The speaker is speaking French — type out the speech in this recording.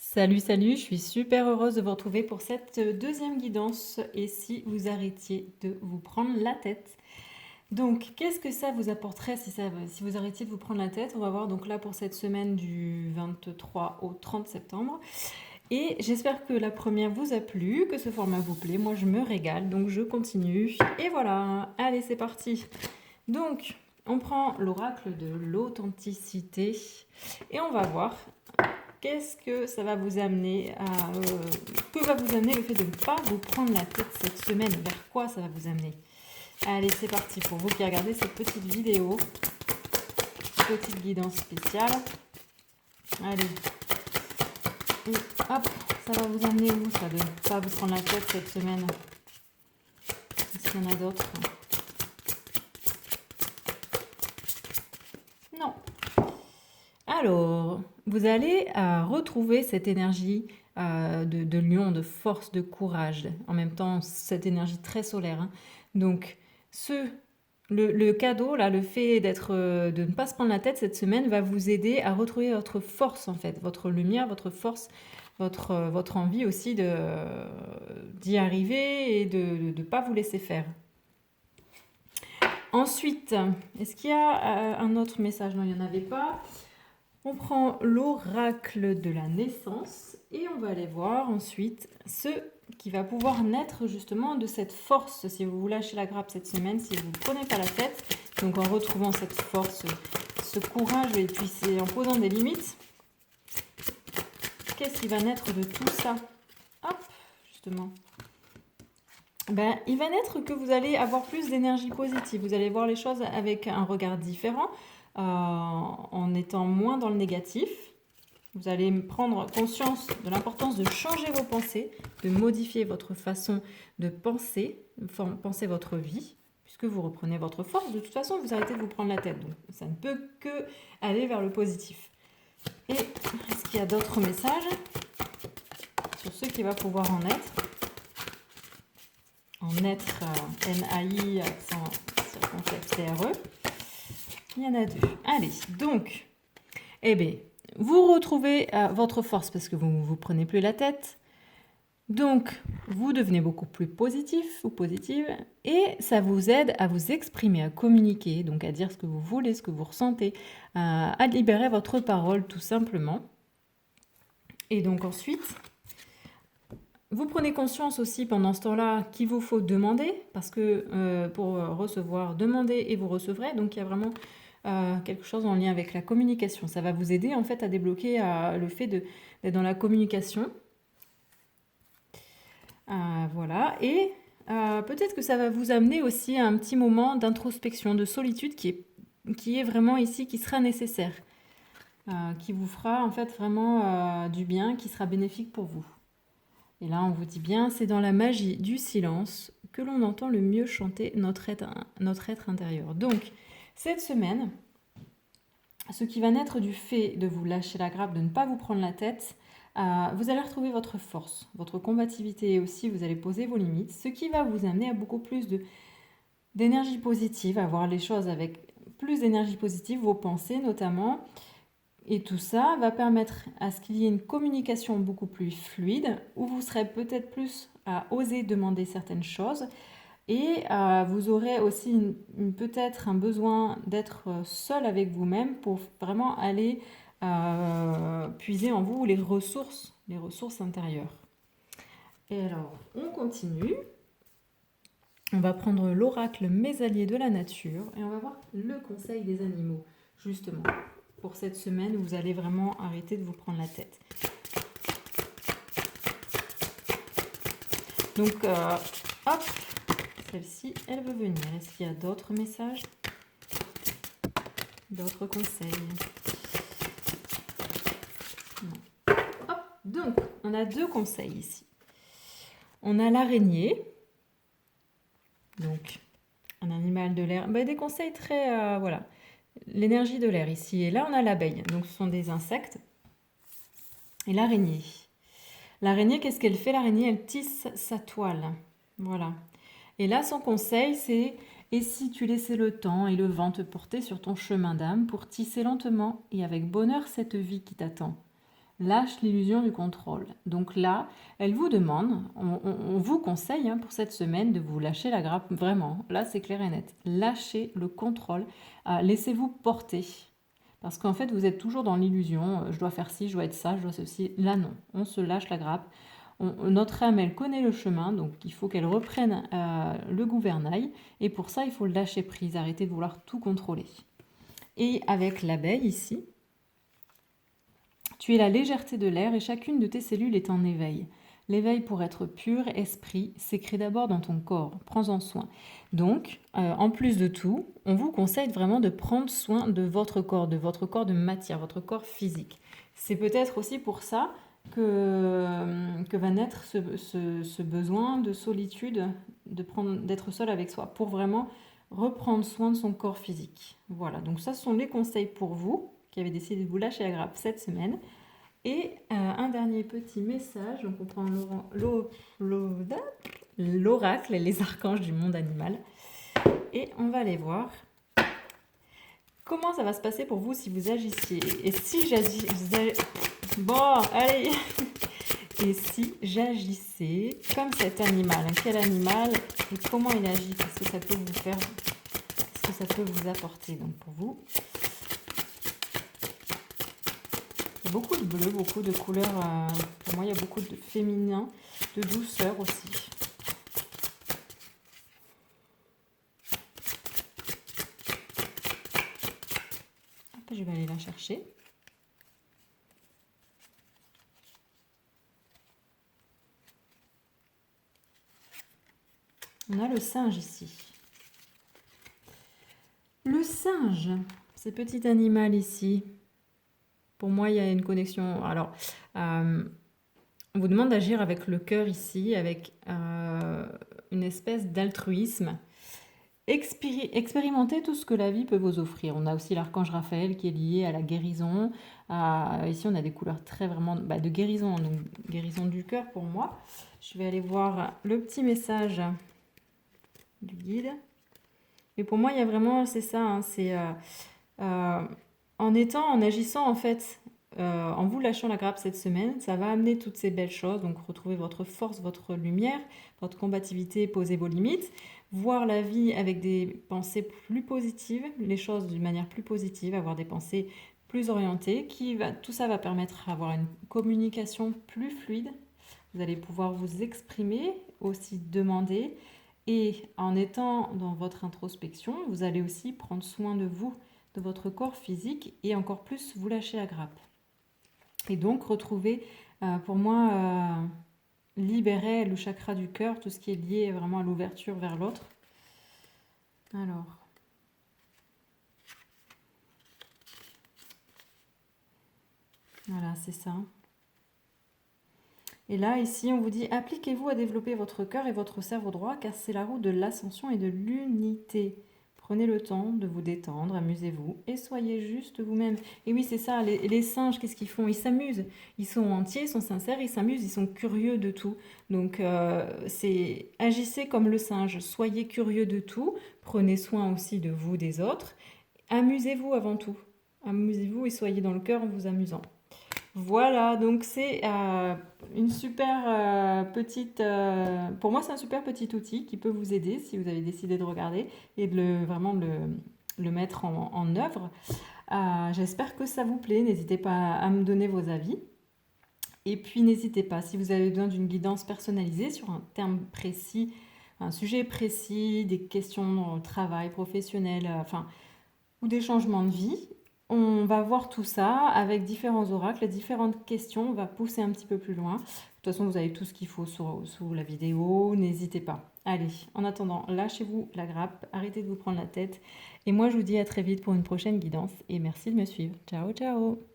Salut, salut, je suis super heureuse de vous retrouver pour cette deuxième guidance et si vous arrêtiez de vous prendre la tête. Donc, qu'est-ce que ça vous apporterait si vous arrêtiez de vous prendre la tête? On va voir donc là pour cette semaine du 23 au 30 septembre. Et j'espère que la première vous a plu, que ce format vous plaît. Moi, je me régale, donc je continue. Et voilà, allez, c'est parti. Donc, on prend l'oracle de l'authenticité et on va voir qu'est-ce que ça va vous amener que va vous amener le fait de ne pas vous prendre la tête cette semaine? Vers quoi ça va vous amener? Allez, c'est parti pour vous qui regardez cette petite vidéo, petite guidance spéciale. Allez, et hop, ça va vous amener où ça de ne pas vous prendre la tête cette semaine? Est-ce qu'il y en a d'autres? Non. Alors, vous allez retrouver cette énergie de lion, de force, de courage, en même temps cette énergie très solaire, hein. Donc, le cadeau, là, le fait de ne pas se prendre la tête cette semaine va vous aider à retrouver votre force, en fait, votre lumière, votre force, votre envie aussi d'y arriver et de ne pas vous laisser faire. Ensuite, est-ce qu'il y a un autre message? Non, il n'y en avait pas. On prend l'oracle de la naissance et on va aller voir ensuite ce qui va pouvoir naître justement de cette force si vous vous lâchez la grappe cette semaine, si vous ne prenez pas la tête. Donc en retrouvant cette force, ce courage et puis c'est en posant des limites. Qu'est-ce qui va naître de tout ça? Hop, justement. Ben, il va naître que vous allez avoir plus d'énergie positive. Vous allez voir les choses avec un regard différent, en étant moins dans le négatif. Vous allez prendre conscience de l'importance de changer vos pensées, de modifier votre façon de penser votre vie, puisque vous reprenez votre force. De toute façon, vous arrêtez de vous prendre la tête. Donc, ça ne peut que aller vers le positif. Et est-ce qu'il y a d'autres messages sur ce qui va pouvoir en être? En être, N-A-I, accent circonflexe T-R-E. Il y en a deux. Allez, donc, eh bien, vous retrouvez votre force parce que vous ne vous prenez plus la tête. Donc, vous devenez beaucoup plus positif ou positive et ça vous aide à vous exprimer, à communiquer, donc à dire ce que vous voulez, ce que vous ressentez, à libérer votre parole tout simplement. Et donc ensuite, vous prenez conscience aussi pendant ce temps-là qu'il vous faut demander, parce que pour recevoir, demandez et vous recevrez. Donc il y a vraiment quelque chose en lien avec la communication. Ça va vous aider en fait à débloquer le fait d'être dans la communication. Voilà. Et peut-être que ça va vous amener aussi à un petit moment d'introspection, de solitude qui est vraiment ici, qui sera nécessaire, qui vous fera en fait vraiment du bien, qui sera bénéfique pour vous. Et là, on vous dit bien, c'est dans la magie du silence que l'on entend le mieux chanter notre être intérieur. Donc, cette semaine, ce qui va naître du fait de vous lâcher la grappe, de ne pas vous prendre la tête, vous allez retrouver votre force, votre combativité aussi, vous allez poser vos limites, ce qui va vous amener à beaucoup plus d'énergie positive, à voir les choses avec plus d'énergie positive, vos pensées notamment. Et tout ça va permettre à ce qu'il y ait une communication beaucoup plus fluide, où vous serez peut-être plus à oser demander certaines choses. Et vous aurez aussi peut-être un besoin d'être seul avec vous-même pour vraiment aller puiser en vous les ressources intérieures. Et alors, on continue. On va prendre l'oracle Mes alliés de la nature et on va voir le conseil des animaux, justement, pour cette semaine où vous allez vraiment arrêter de vous prendre la tête. Donc, hop, celle-ci, elle veut venir. Est-ce qu'il y a d'autres messages? D'autres conseils? Non. Hop, donc, on a deux conseils ici. On a l'araignée, donc un animal de l'air. Des conseils très, voilà, l'énergie de l'air ici. Et là, on a l'abeille, donc ce sont des insectes. Et l'araignée. L'araignée, qu'est-ce qu'elle fait? L'araignée, elle tisse sa toile. Voilà. Et là, son conseil, c'est « Et si tu laissais le temps et le vent te porter sur ton chemin d'âme pour tisser lentement et avec bonheur cette vie qui t'attend ?» Lâche l'illusion du contrôle. Donc là, elle vous demande, on vous conseille pour cette semaine de vous lâcher la grappe, vraiment. Là, c'est clair et net. Lâchez le contrôle, laissez-vous porter. Parce qu'en fait, vous êtes toujours dans l'illusion, je dois faire ci, je dois être ça, je dois ceci. Là, non, on se lâche la grappe. Notre âme, elle connaît le chemin, donc il faut qu'elle reprenne le gouvernail. Et pour ça, il faut lâcher prise, arrêter de vouloir tout contrôler. Et avec l'abeille ici, tu es la légèreté de l'air et chacune de tes cellules est en éveil. L'éveil pour être pur, esprit, s'écrit d'abord dans ton corps. Prends-en soin. Donc, en plus de tout, on vous conseille vraiment de prendre soin de votre corps de matière, votre corps physique. C'est peut-être aussi pour ça que va naître ce besoin de solitude, d'être seul avec soi, pour vraiment reprendre soin de son corps physique. Voilà, donc ça, ce sont les conseils pour vous qui avez décidé de vous lâcher la grappe cette semaine. Et un dernier petit message, donc on prend l'oracle et les archanges du monde animal. Et on va aller voir comment ça va se passer pour vous si vous agissiez. Et si j'agissais... Bon, allez. Et si j'agissais comme cet animal, quel animal et comment il agit? Qu'est-ce que ça peut vous faire? Qu'est-ce que ça peut vous apporter donc pour vous? Il y a beaucoup de bleu, beaucoup de couleurs. Pour moi, il y a beaucoup de féminin, de douceur aussi. Hop, je vais aller la chercher. On a le singe ici. Le singe, ce petit animal ici, pour moi, il y a une connexion. Alors, on vous demande d'agir avec le cœur ici, avec une espèce d'altruisme. Expérimentez tout ce que la vie peut vous offrir. On a aussi l'archange Raphaël qui est lié à la guérison. Ici, on a des couleurs très vraiment de guérison, donc guérison du cœur pour moi. Je vais aller voir le petit message du guide. Et pour moi, il y a vraiment, c'est ça, c'est en agissant en fait, en vous lâchant la grappe cette semaine, ça va amener toutes ces belles choses. Donc retrouver votre force, votre lumière, votre combativité, poser vos limites, voir la vie avec des pensées plus positives, les choses d'une manière plus positive, avoir des pensées plus orientées, tout ça va permettre d'avoir une communication plus fluide. Vous allez pouvoir vous exprimer, aussi demander. Et en étant dans votre introspection, vous allez aussi prendre soin de vous, de votre corps physique et encore plus vous lâcher la grappe. Et donc retrouver, pour moi, libérer le chakra du cœur, tout ce qui est lié vraiment à l'ouverture vers l'autre. Alors. Voilà, c'est ça. Et là, ici, on vous dit, appliquez-vous à développer votre cœur et votre cerveau droit, car c'est la route de l'ascension et de l'unité. Prenez le temps de vous détendre, amusez-vous et soyez juste vous-même. Et oui, c'est ça, les singes, qu'est-ce qu'ils font? Ils s'amusent. Ils sont entiers, ils sont sincères, ils s'amusent, ils sont curieux de tout. Donc, agissez comme le singe, soyez curieux de tout, prenez soin aussi de vous, des autres. Amusez-vous avant tout. Amusez-vous et soyez dans le cœur en vous amusant. Voilà, donc c'est une super petite... pour moi, c'est un super petit outil qui peut vous aider si vous avez décidé de regarder et de vraiment le mettre en œuvre. J'espère que ça vous plaît. N'hésitez pas à me donner vos avis. Et puis, n'hésitez pas, si vous avez besoin d'une guidance personnalisée sur un terme précis, un sujet précis, des questions de travail professionnel, ou des changements de vie, on va voir tout ça avec différents oracles, différentes questions, on va pousser un petit peu plus loin. De toute façon, vous avez tout ce qu'il faut sous la vidéo, n'hésitez pas. Allez, en attendant, lâchez-vous la grappe, arrêtez de vous prendre la tête. Et moi, je vous dis à très vite pour une prochaine guidance et merci de me suivre. Ciao, ciao!